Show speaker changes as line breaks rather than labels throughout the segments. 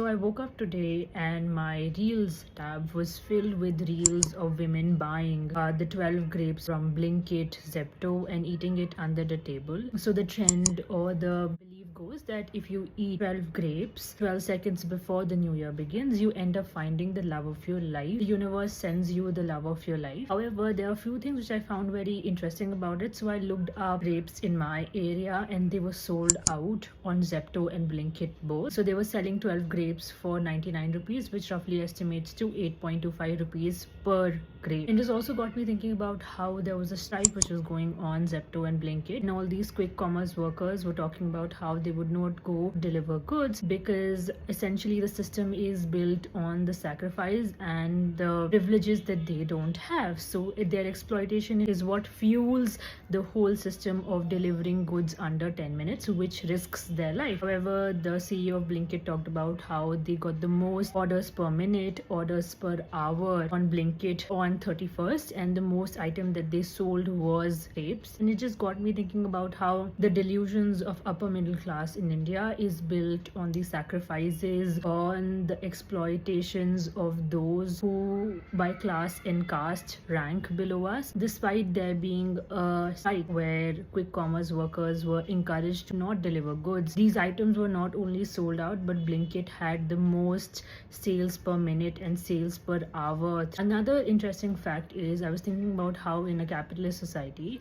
I woke up today and my Reels tab was filled with reels of women buying the 12 grapes from Blinkit, Zepto, and eating it under the table. So the trend or the belief goes that if you eat 12 grapes 12 seconds before the new year begins, you end up finding the love of your life. The universe sends you the love of your life. However, there are a few things which I found very interesting about it. So I looked up grapes in my area and they were sold out on Zepto and Blinkit both. So they were selling 12 grapes for 99 rupees, which roughly estimates to 8.25 rupees per grape. And this also got me thinking about how there was a strike which was going on Zepto and Blinkit, and all these quick commerce workers were talking about how they would not go deliver goods because essentially the system is built on the sacrifice and the privileges that they don't have. So their exploitation is what fuels the whole system of delivering goods under 10 minutes, which risks their life. However, the CEO of Blinkit talked about how they got the most orders per minute, orders per hour on Blinkit on 31st, and the most item that they sold was grapes. And it just got me thinking about how the delusions of upper middle class in India is built on the sacrifices, on the exploitations of those who by class and caste rank below us, despite there being a strike where quick commerce workers were encouraged to not deliver goods. These items were not only sold out, but Blinkit had the most sales per minute and sales per hour. Another interesting fact is, I was thinking about how in a capitalist society,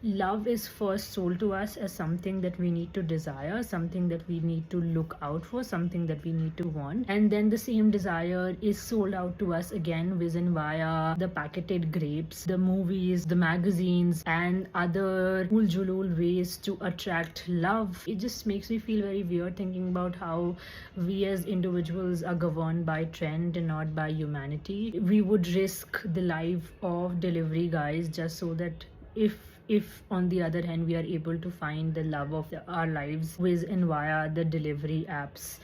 love is first sold to us as something that we need to desire, something that we need to look out for, something that we need to want, and then the same desire is sold out to us again via the packeted grapes, the movies, the magazines, and other julul ways to attract love. It just makes me feel very weird thinking about how we as individuals are governed by trend and not by humanity. We would risk the life of delivery guys just so that if on the other hand we are able to find the love of our lives with and via the delivery apps.